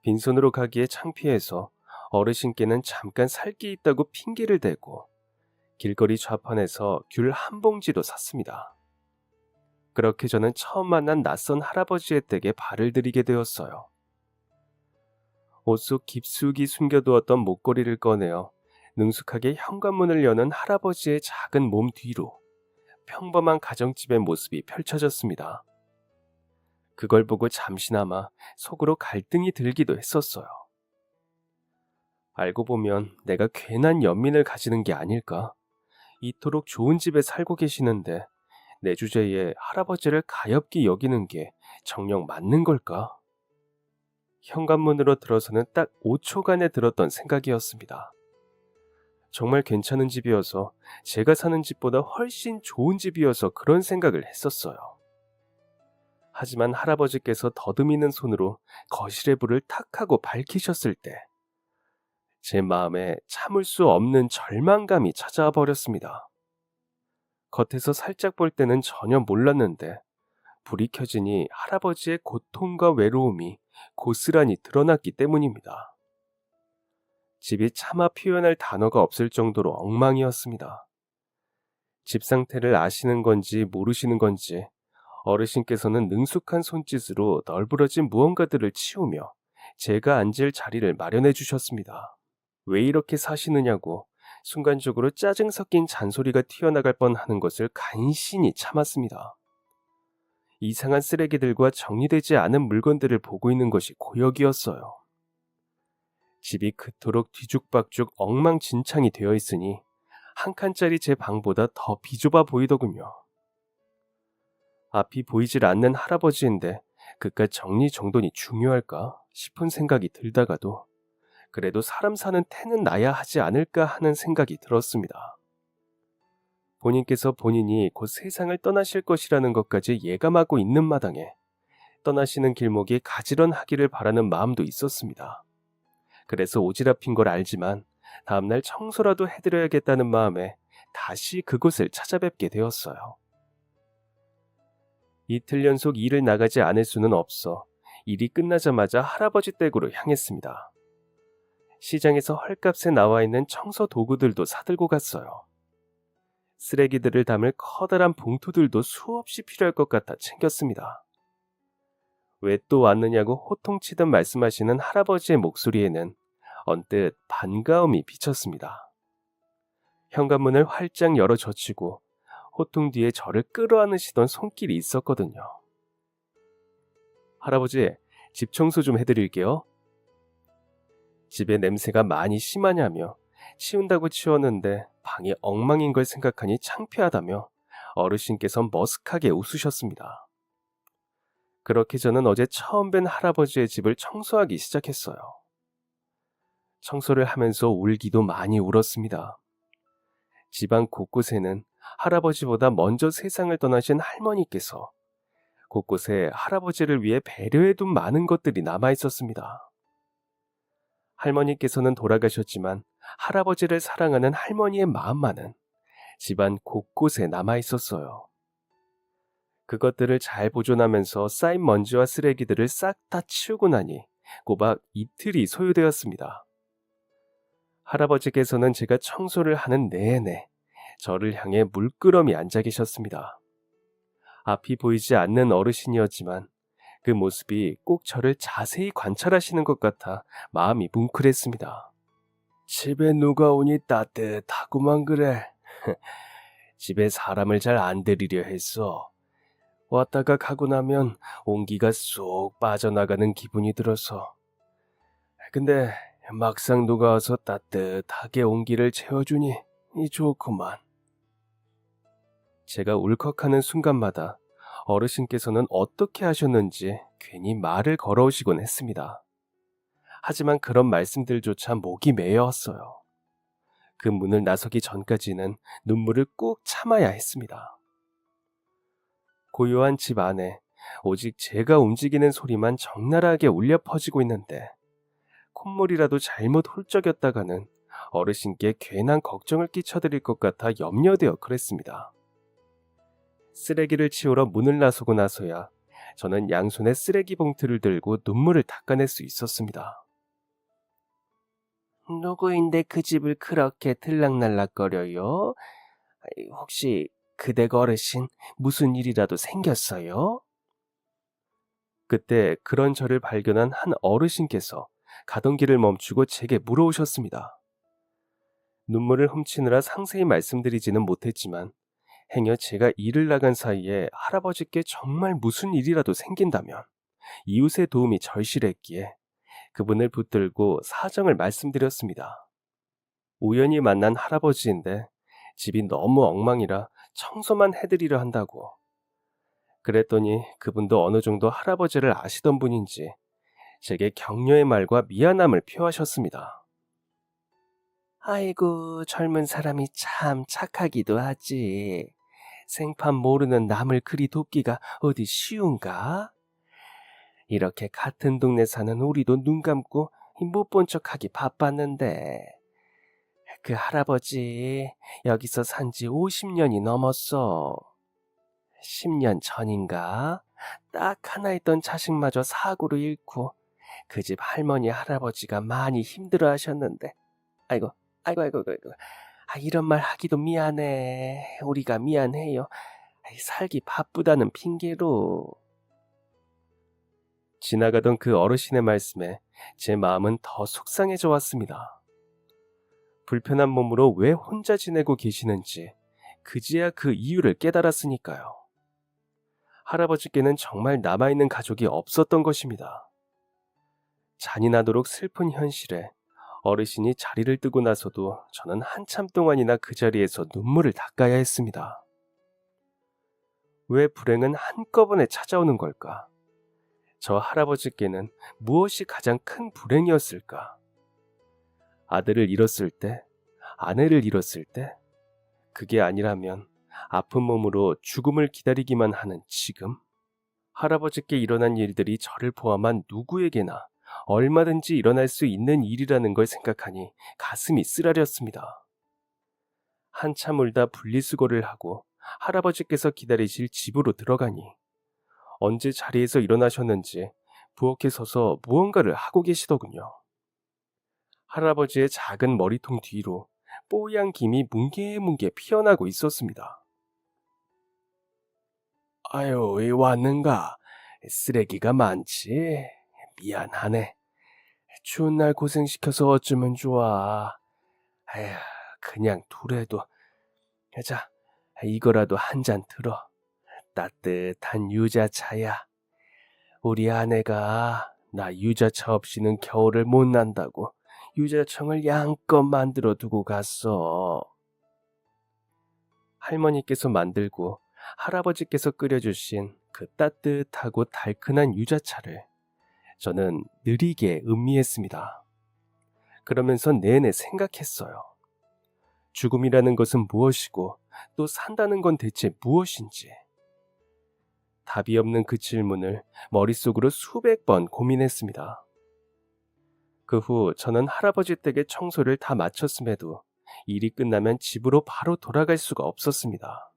빈손으로 가기에 창피해서 어르신께는 잠깐 살 게 있다고 핑계를 대고 길거리 좌판에서 귤 한 봉지도 샀습니다. 그렇게 저는 처음 만난 낯선 할아버지의 댁에 발을 들이게 되었어요. 옷 속 깊숙이 숨겨두었던 목걸이를 꺼내어 능숙하게 현관문을 여는 할아버지의 작은 몸 뒤로 평범한 가정집의 모습이 펼쳐졌습니다. 그걸 보고 잠시나마 속으로 갈등이 들기도 했었어요. 알고 보면 내가 괜한 연민을 가지는 게 아닐까? 이토록 좋은 집에 살고 계시는데 내 주제에 할아버지를 가엾게 여기는 게 정녕 맞는 걸까? 현관문으로 들어서는 딱 5초간에 들었던 생각이었습니다. 정말 괜찮은 집이어서 제가 사는 집보다 훨씬 좋은 집이어서 그런 생각을 했었어요. 하지만 할아버지께서 더듬이는 손으로 거실의 불을 탁 하고 밝히셨을 때 제 마음에 참을 수 없는 절망감이 찾아와 버렸습니다. 겉에서 살짝 볼 때는 전혀 몰랐는데 불이 켜지니 할아버지의 고통과 외로움이 고스란히 드러났기 때문입니다. 집이 차마 표현할 단어가 없을 정도로 엉망이었습니다. 집 상태를 아시는 건지 모르시는 건지 어르신께서는 능숙한 손짓으로 널브러진 무언가들을 치우며 제가 앉을 자리를 마련해 주셨습니다. 왜 이렇게 사시느냐고 순간적으로 짜증 섞인 잔소리가 튀어나갈 뻔하는 것을 간신히 참았습니다. 이상한 쓰레기들과 정리되지 않은 물건들을 보고 있는 것이 고역이었어요. 집이 그토록 뒤죽박죽 엉망진창이 되어 있으니 한 칸짜리 제 방보다 더 비좁아 보이더군요. 앞이 보이질 않는 할아버지인데 그깟 정리정돈이 중요할까 싶은 생각이 들다가도 그래도 사람 사는 태는 나야 하지 않을까 하는 생각이 들었습니다. 본인께서 본인이 곧 세상을 떠나실 것이라는 것까지 예감하고 있는 마당에 떠나시는 길목이 가지런하기를 바라는 마음도 있었습니다. 그래서 오지랖인 걸 알지만 다음날 청소라도 해드려야겠다는 마음에 다시 그곳을 찾아뵙게 되었어요. 이틀 연속 일을 나가지 않을 수는 없어 일이 끝나자마자 할아버지 댁으로 향했습니다. 시장에서 헐값에 나와 있는 청소 도구들도 사들고 갔어요. 쓰레기들을 담을 커다란 봉투들도 수없이 필요할 것 같아 챙겼습니다. 왜 또 왔느냐고 호통치듯 말씀하시는 할아버지의 목소리에는 언뜻 반가움이 비쳤습니다. 현관문을 활짝 열어 젖히고 호통 뒤에 저를 끌어안으시던 손길이 있었거든요. 할아버지, 집 청소 좀 해드릴게요. 집에 냄새가 많이 심하냐며 치운다고 치웠는데 방이 엉망인 걸 생각하니 창피하다며 어르신께서 머쓱하게 웃으셨습니다. 그렇게 저는 어제 처음 뵌 할아버지의 집을 청소하기 시작했어요. 청소를 하면서 울기도 많이 울었습니다. 집안 곳곳에는 할아버지보다 먼저 세상을 떠나신 할머니께서 곳곳에 할아버지를 위해 배려해둔 많은 것들이 남아 있었습니다. 할머니께서는 돌아가셨지만 할아버지를 사랑하는 할머니의 마음만은 집안 곳곳에 남아 있었어요. 그것들을 잘 보존하면서 쌓인 먼지와 쓰레기들을 싹 다 치우고 나니 꼬박 이틀이 소요되었습니다. 할아버지께서는 제가 청소를 하는 내내 저를 향해 물끄러미 앉아 계셨습니다. 앞이 보이지 않는 어르신이었지만 그 모습이 꼭 저를 자세히 관찰하시는 것 같아 마음이 뭉클했습니다. 집에 누가 오니 따뜻하구만 그래. 집에 사람을 잘 안 들이려 했어. 왔다가 가고 나면 온기가 쏙 빠져나가는 기분이 들어서. 근데 막상 누가 와서 따뜻하게 온기를 채워주니 좋구만. 제가 울컥하는 순간마다 어르신께서는 어떻게 하셨는지 괜히 말을 걸어오시곤 했습니다. 하지만 그런 말씀들조차 목이 메어왔어요. 그 문을 나서기 전까지는 눈물을 꾹 참아야 했습니다. 고요한 집 안에 오직 제가 움직이는 소리만 적나라하게 울려 퍼지고 있는데 콧물이라도 잘못 훌쩍였다가는 어르신께 괜한 걱정을 끼쳐드릴 것 같아 염려되어 그랬습니다. 쓰레기를 치우러 문을 나서고 나서야 저는 양손에 쓰레기 봉투를 들고 눈물을 닦아낼 수 있었습니다. 누구인데 그 집을 그렇게 들락날락거려요? 혹시 그댁 어르신 무슨 일이라도 생겼어요? 그때 그런 저를 발견한 한 어르신께서 가던 길을 멈추고 제게 물어오셨습니다. 눈물을 훔치느라 상세히 말씀드리지는 못했지만 행여 제가 일을 나간 사이에 할아버지께 정말 무슨 일이라도 생긴다면 이웃의 도움이 절실했기에 그분을 붙들고 사정을 말씀드렸습니다. 우연히 만난 할아버지인데 집이 너무 엉망이라 청소만 해드리려 한다고. 그랬더니 그분도 어느 정도 할아버지를 아시던 분인지 제게 격려의 말과 미안함을 표하셨습니다. 아이고, 젊은 사람이 참 착하기도 하지. 생판 모르는 남을 그리 돕기가 어디 쉬운가? 이렇게 같은 동네 사는 우리도 눈 감고 못 본 척하기 바빴는데 그 할아버지 여기서 산지 50년이 넘었어. 10년 전인가? 딱 하나 있던 자식마저 사고로 잃고 그 집 할머니 할아버지가 많이 힘들어 하셨는데 아이고. 이런 말 하기도 미안해. 우리가 미안해요. 살기 바쁘다는 핑계로. 지나가던 그 어르신의 말씀에 제 마음은 더 속상해져 왔습니다. 불편한 몸으로 왜 혼자 지내고 계시는지 그제야 그 이유를 깨달았으니까요. 할아버지께는 정말 남아있는 가족이 없었던 것입니다. 잔인하도록 슬픈 현실에 어르신이 자리를 뜨고 나서도 저는 한참 동안이나 그 자리에서 눈물을 닦아야 했습니다. 왜 불행은 한꺼번에 찾아오는 걸까? 저 할아버지께는 무엇이 가장 큰 불행이었을까? 아들을 잃었을 때, 아내를 잃었을 때, 그게 아니라면 아픈 몸으로 죽음을 기다리기만 하는 지금? 할아버지께 일어난 일들이 저를 포함한 누구에게나 얼마든지 일어날 수 있는 일이라는 걸 생각하니 가슴이 쓰라렸습니다. 한참 울다 분리수거를 하고 할아버지께서 기다리실 집으로 들어가니 언제 자리에서 일어나셨는지 부엌에 서서 무언가를 하고 계시더군요. 할아버지의 작은 머리통 뒤로 뽀얀 김이 뭉게뭉게 피어나고 있었습니다. 아유, 왜 왔는가? 쓰레기가 많지? 미안하네. 추운 날 고생시켜서 어쩌면 좋아. 에휴, 그냥 두래도. 자, 이거라도 한 잔 들어. 따뜻한 유자차야. 우리 아내가 나 유자차 없이는 겨울을 못 난다고 유자청을 양껏 만들어 두고 갔어. 할머니께서 만들고 할아버지께서 끓여주신 그 따뜻하고 달큰한 유자차를 저는 느리게 음미했습니다. 그러면서 내내 생각했어요. 죽음이라는 것은 무엇이고 또 산다는 건 대체 무엇인지. 답이 없는 그 질문을 머릿속으로 수백 번 고민했습니다. 그 후 저는 할아버지 댁의 청소를 다 마쳤음에도 일이 끝나면 집으로 바로 돌아갈 수가 없었습니다.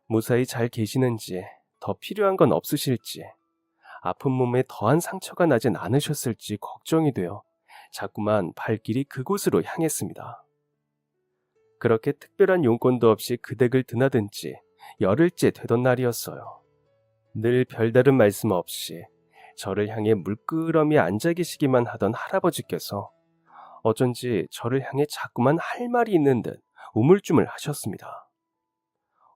무사히 잘 계시는지, 더 필요한 건 없으실지, 아픈 몸에 더한 상처가 나진 않으셨을지 걱정이 되어 자꾸만 발길이 그곳으로 향했습니다. 그렇게 특별한 용건도 없이 그 댁을 드나든 지 열흘째 되던 날이었어요. 늘 별다른 말씀 없이 저를 향해 물끄러미 앉아 계시기만 하던 할아버지께서 어쩐지 저를 향해 자꾸만 할 말이 있는 듯 우물쭈물 하셨습니다.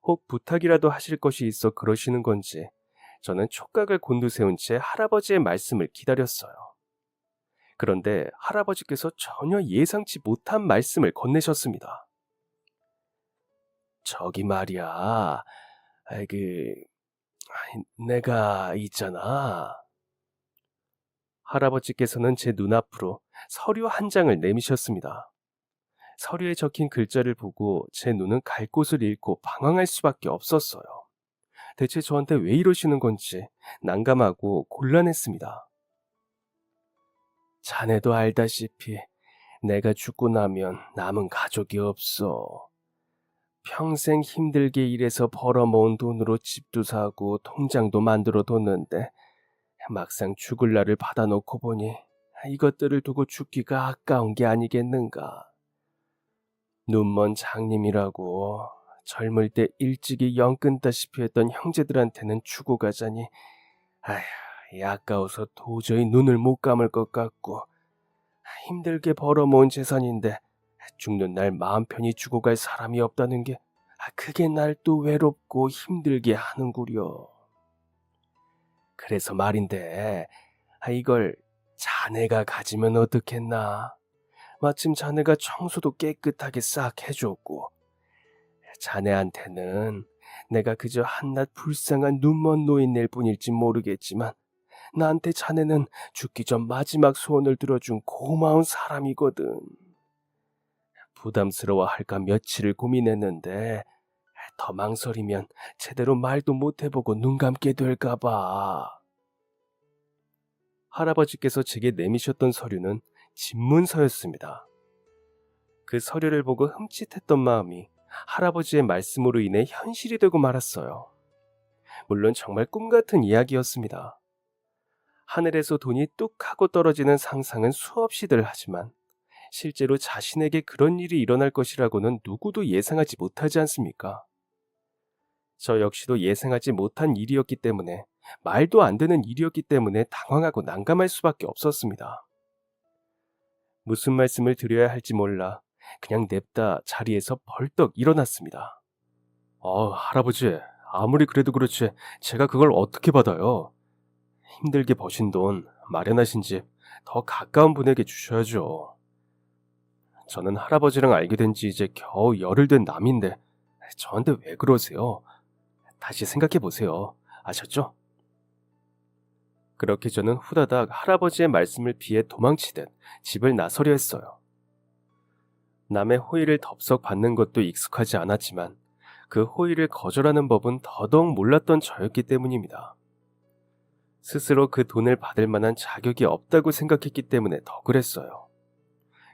혹 부탁이라도 하실 것이 있어 그러시는 건지 저는 촉각을 곤두세운 채 할아버지의 말씀을 기다렸어요. 그런데 할아버지께서 전혀 예상치 못한 말씀을 건네셨습니다. 저기 말이야, 내가 있잖아. 할아버지께서는 제 눈앞으로 서류 한 장을 내미셨습니다. 서류에 적힌 글자를 보고 제 눈은 갈 곳을 잃고 방황할 수밖에 없었어요. 대체 저한테 왜 이러시는 건지 난감하고 곤란했습니다. 자네도 알다시피 내가 죽고 나면 남은 가족이 없어. 평생 힘들게 일해서 벌어모은 돈으로 집도 사고 통장도 만들어 뒀는데 막상 죽을 날을 받아놓고 보니 이것들을 두고 죽기가 아까운 게 아니겠는가. 눈먼 장님이라고 젊을 때 일찍이 영 끊다시피 했던 형제들한테는 주고 가자니 아까워서 도저히 눈을 못 감을 것 같고, 힘들게 벌어모은 재산인데 죽는 날 마음 편히 주고 갈 사람이 없다는 게 그게 날 또 외롭고 힘들게 하는구려. 그래서 말인데 이걸 자네가 가지면 어떻겠나. 마침 자네가 청소도 깨끗하게 싹 해줬고, 자네한테는 내가 그저 한낱 불쌍한 눈먼 노인일 뿐일지 모르겠지만 나한테 자네는 죽기 전 마지막 소원을 들어준 고마운 사람이거든. 부담스러워할까 며칠을 고민했는데 더 망설이면 제대로 말도 못해보고 눈 감게 될까봐. 할아버지께서 제게 내미셨던 서류는 집문서였습니다. 그 서류를 보고 흠칫했던 마음이 할아버지의 말씀으로 인해 현실이 되고 말았어요. 물론 정말 꿈같은 이야기였습니다. 하늘에서 돈이 뚝 하고 떨어지는 상상은 수없이들 하지만 실제로 자신에게 그런 일이 일어날 것이라고는 누구도 예상하지 못하지 않습니까? 저 역시도 예상하지 못한 일이었기 때문에, 말도 안 되는 일이었기 때문에 당황하고 난감할 수밖에 없었습니다. 무슨 말씀을 드려야 할지 몰라 그냥 냅다 자리에서 벌떡 일어났습니다. 할아버지, 아무리 그래도 그렇지 제가 그걸 어떻게 받아요? 힘들게 버신 돈, 마련하신 집 더 가까운 분에게 주셔야죠. 저는 할아버지랑 알게 된 지 이제 겨우 열흘 된 남인데 저한테 왜 그러세요? 다시 생각해 보세요. 아셨죠? 그렇게 저는 후다닥 할아버지의 말씀을 피해 도망치듯 집을 나서려 했어요. 남의 호의를 덥석 받는 것도 익숙하지 않았지만 그 호의를 거절하는 법은 더더욱 몰랐던 저였기 때문입니다. 스스로 그 돈을 받을 만한 자격이 없다고 생각했기 때문에 더 그랬어요.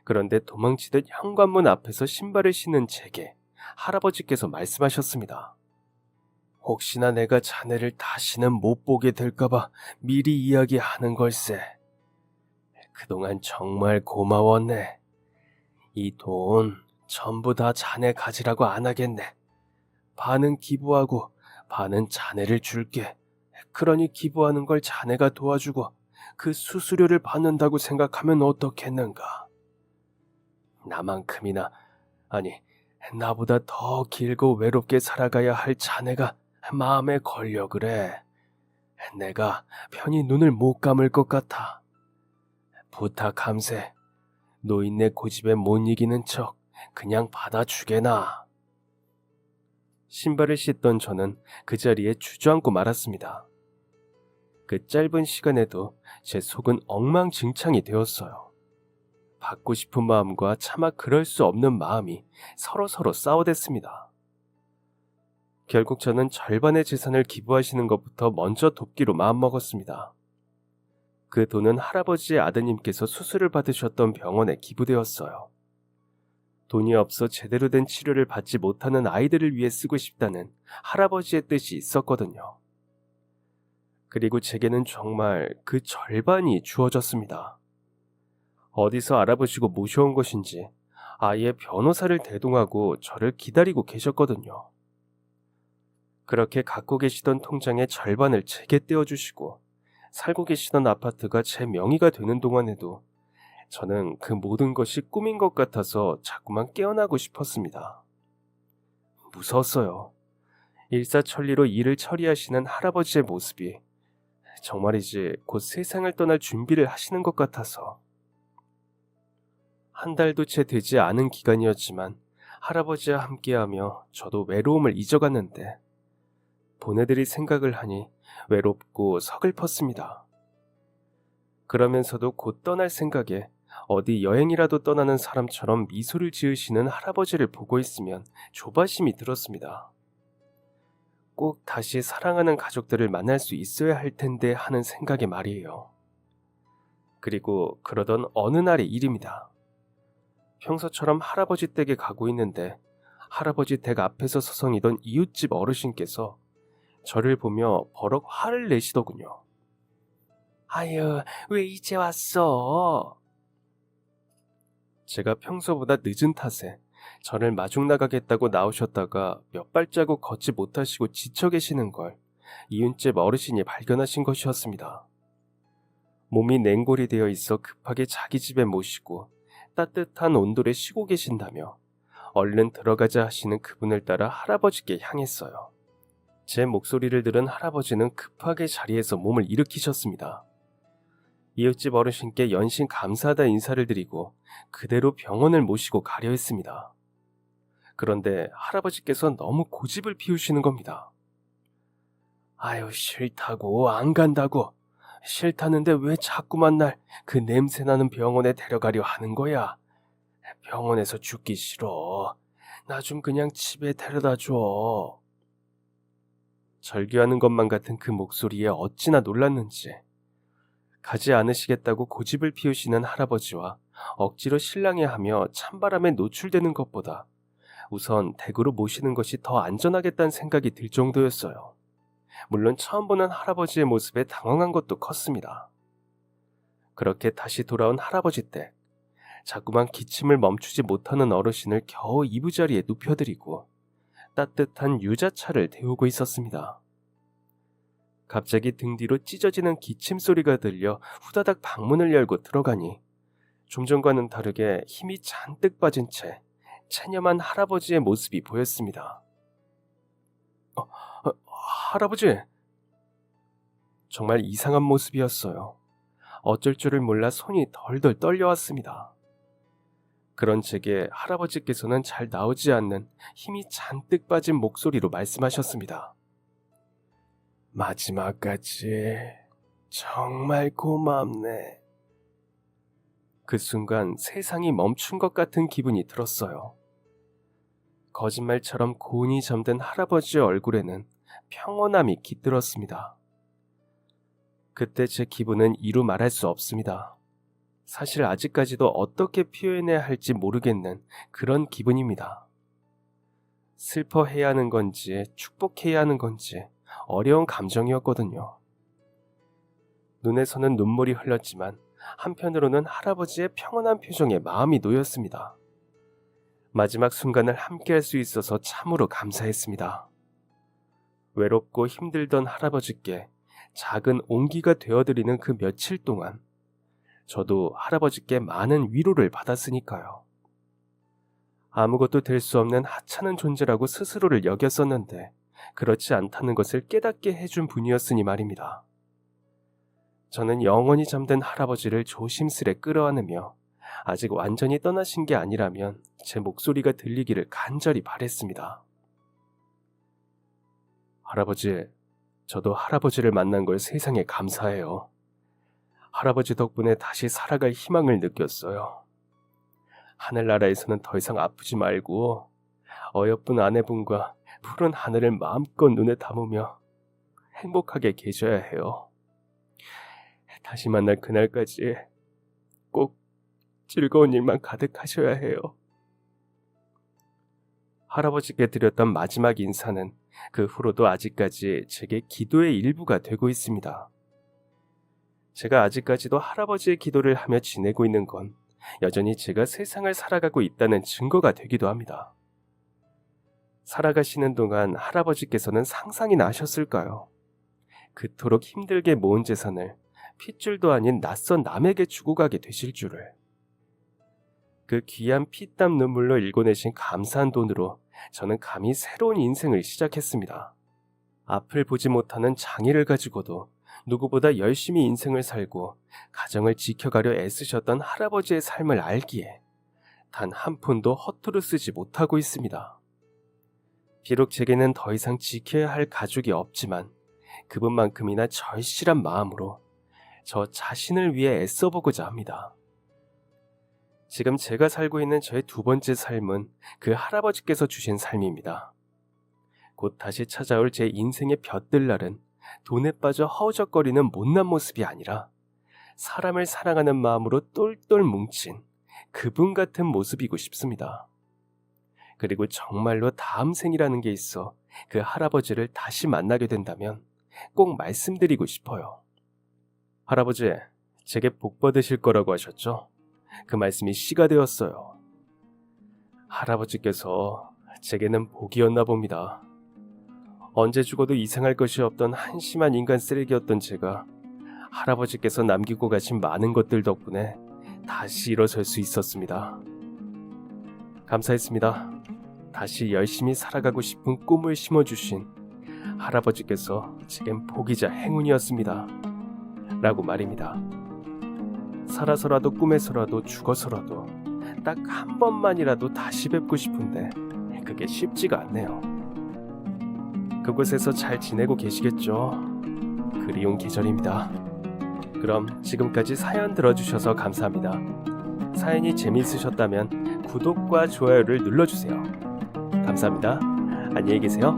그런데 도망치듯 현관문 앞에서 신발을 신은 제게 할아버지께서 말씀하셨습니다. 혹시나 내가 자네를 다시는 못 보게 될까봐 미리 이야기하는 걸세. 그동안 정말 고마웠네. 이 돈 전부 다 자네 가지라고 안 하겠네. 반은 기부하고 반은 자네를 줄게. 그러니 기부하는 걸 자네가 도와주고 그 수수료를 받는다고 생각하면 어떻겠는가. 나만큼이나, 아니 나보다 더 길고 외롭게 살아가야 할 자네가 마음에 걸려 그래. 내가 편히 눈을 못 감을 것 같아. 부탁함세. 노인네 고집에 못 이기는 척 그냥 받아주게나. 신발을 씻던 저는 그 자리에 주저앉고 말았습니다. 그 짧은 시간에도 제 속은 엉망진창이 되었어요. 받고 싶은 마음과 차마 그럴 수 없는 마음이 서로서로 싸워댔습니다. 결국 저는 절반의 재산을 기부하시는 것부터 먼저 돕기로 마음먹었습니다. 그 돈은 할아버지의 아드님께서 수술을 받으셨던 병원에 기부되었어요. 돈이 없어 제대로 된 치료를 받지 못하는 아이들을 위해 쓰고 싶다는 할아버지의 뜻이 있었거든요. 그리고 제게는 정말 그 절반이 주어졌습니다. 어디서 알아보시고 모셔온 것인지 아예 변호사를 대동하고 저를 기다리고 계셨거든요. 그렇게 갖고 계시던 통장의 절반을 제게 떼어주시고 살고 계시던 아파트가 제 명의가 되는 동안에도 저는 그 모든 것이 꿈인 것 같아서 자꾸만 깨어나고 싶었습니다. 무서웠어요. 일사천리로 일을 처리하시는 할아버지의 모습이 정말이지 곧 세상을 떠날 준비를 하시는 것 같아서. 한 달도 채 되지 않은 기간이었지만 할아버지와 함께하며 저도 외로움을 잊어갔는데 보내드릴 생각을 하니 외롭고 서글펐습니다. 그러면서도 곧 떠날 생각에 어디 여행이라도 떠나는 사람처럼 미소를 지으시는 할아버지를 보고 있으면 조바심이 들었습니다. 꼭 다시 사랑하는 가족들을 만날 수 있어야 할 텐데 하는 생각에 말이에요. 그리고 그러던 어느 날의 일입니다. 평소처럼 할아버지 댁에 가고 있는데 할아버지 댁 앞에서 서성이던 이웃집 어르신께서 저를 보며 버럭 화를 내시더군요. 아유, 왜 이제 왔어? 제가 평소보다 늦은 탓에 저를 마중 나가겠다고 나오셨다가 몇 발자국 걷지 못하시고 지쳐 계시는 걸 이웃집 어르신이 발견하신 것이었습니다. 몸이 냉골이 되어 있어 급하게 자기 집에 모시고 따뜻한 온돌에 쉬고 계신다며 얼른 들어가자 하시는 그분을 따라 할아버지께 향했어요. 제 목소리를 들은 할아버지는 급하게 자리에서 몸을 일으키셨습니다. 이웃집 어르신께 연신 감사하다 인사를 드리고 그대로 병원을 모시고 가려 했습니다. 그런데 할아버지께서 너무 고집을 피우시는 겁니다. 아유, 싫다고 안 간다고. 싫다는데 왜 자꾸만 날 그 냄새나는 병원에 데려가려 하는 거야. 병원에서 죽기 싫어. 나 좀 그냥 집에 데려다 줘. 절규하는 것만 같은 그 목소리에 어찌나 놀랐는지 가지 않으시겠다고 고집을 피우시는 할아버지와 억지로 실랑이 하며 찬바람에 노출되는 것보다 우선 댁으로 모시는 것이 더 안전하겠다는 생각이 들 정도였어요. 물론 처음 보는 할아버지의 모습에 당황한 것도 컸습니다. 그렇게 다시 돌아온 할아버지 댁, 자꾸만 기침을 멈추지 못하는 어르신을 겨우 이부자리에 눕혀드리고 따뜻한 유자차를 데우고 있었습니다. 갑자기 등 뒤로 찢어지는 기침 소리가 들려 후다닥 방문을 열고 들어가니 좀 전과는 다르게 힘이 잔뜩 빠진 채 체념한 할아버지의 모습이 보였습니다. 할아버지! 정말 이상한 모습이었어요. 어쩔 줄을 몰라 손이 덜덜 떨려왔습니다. 그런 제게 할아버지께서는 잘 나오지 않는 힘이 잔뜩 빠진 목소리로 말씀하셨습니다. 마지막까지 정말 고맙네. 그 순간 세상이 멈춘 것 같은 기분이 들었어요. 거짓말처럼 고운히 잠든 할아버지의 얼굴에는 평온함이 깃들었습니다. 그때 제 기분은 이루 말할 수 없습니다. 사실 아직까지도 어떻게 표현해야 할지 모르겠는 그런 기분입니다. 슬퍼해야 하는 건지 축복해야 하는 건지 어려운 감정이었거든요. 눈에서는 눈물이 흘렀지만 한편으로는 할아버지의 평온한 표정에 마음이 놓였습니다. 마지막 순간을 함께할 수 있어서 참으로 감사했습니다. 외롭고 힘들던 할아버지께 작은 온기가 되어드리는 그 며칠 동안 저도 할아버지께 많은 위로를 받았으니까요. 아무것도 될 수 없는 하찮은 존재라고 스스로를 여겼었는데 그렇지 않다는 것을 깨닫게 해준 분이었으니 말입니다. 저는 영원히 잠든 할아버지를 조심스레 끌어안으며 아직 완전히 떠나신 게 아니라면 제 목소리가 들리기를 간절히 바랬습니다. 할아버지, 저도 할아버지를 만난 걸 세상에 감사해요. 할아버지 덕분에 다시 살아갈 희망을 느꼈어요. 하늘나라에서는 더 이상 아프지 말고 어여쁜 아내분과 푸른 하늘을 마음껏 눈에 담으며 행복하게 계셔야 해요. 다시 만날 그날까지 꼭 즐거운 일만 가득하셔야 해요. 할아버지께 드렸던 마지막 인사는 그 후로도 아직까지 제게 기도의 일부가 되고 있습니다. 제가 아직까지도 할아버지의 기도를 하며 지내고 있는 건 여전히 제가 세상을 살아가고 있다는 증거가 되기도 합니다. 살아가시는 동안 할아버지께서는 상상이나 하셨을까요? 그토록 힘들게 모은 재산을 핏줄도 아닌 낯선 남에게 주고 가게 되실 줄을. 그 귀한 피땀 눈물로 일궈내신 감사한 돈으로 저는 감히 새로운 인생을 시작했습니다. 앞을 보지 못하는 장애를 가지고도 누구보다 열심히 인생을 살고 가정을 지켜가려 애쓰셨던 할아버지의 삶을 알기에 단 한 푼도 허투루 쓰지 못하고 있습니다. 비록 제게는 더 이상 지켜야 할 가족이 없지만 그분만큼이나 절실한 마음으로 저 자신을 위해 애써보고자 합니다. 지금 제가 살고 있는 저의 두 번째 삶은 그 할아버지께서 주신 삶입니다. 곧 다시 찾아올 제 인생의 볕들 날은 돈에 빠져 허우적거리는 못난 모습이 아니라 사람을 사랑하는 마음으로 똘똘 뭉친 그분 같은 모습이고 싶습니다. 그리고 정말로 다음 생이라는 게 있어 그 할아버지를 다시 만나게 된다면 꼭 말씀드리고 싶어요. 할아버지, 제게 복 받으실 거라고 하셨죠? 그 말씀이 씨가 되었어요. 할아버지께서 제게는 복이었나 봅니다. 언제 죽어도 이상할 것이 없던 한심한 인간 쓰레기였던 제가 할아버지께서 남기고 가신 많은 것들 덕분에 다시 일어설 수 있었습니다. 감사했습니다. 다시 열심히 살아가고 싶은 꿈을 심어주신 할아버지께서 제겐 복이자 행운이었습니다. 라고 말입니다. 살아서라도 꿈에서라도 죽어서라도 딱 한 번만이라도 다시 뵙고 싶은데 그게 쉽지가 않네요. 그곳에서 잘 지내고 계시겠죠? 그리운 계절입니다. 그럼 지금까지 사연 들어주셔서 감사합니다. 사연이 재미있으셨다면 구독과 좋아요를 눌러주세요. 감사합니다. 안녕히 계세요.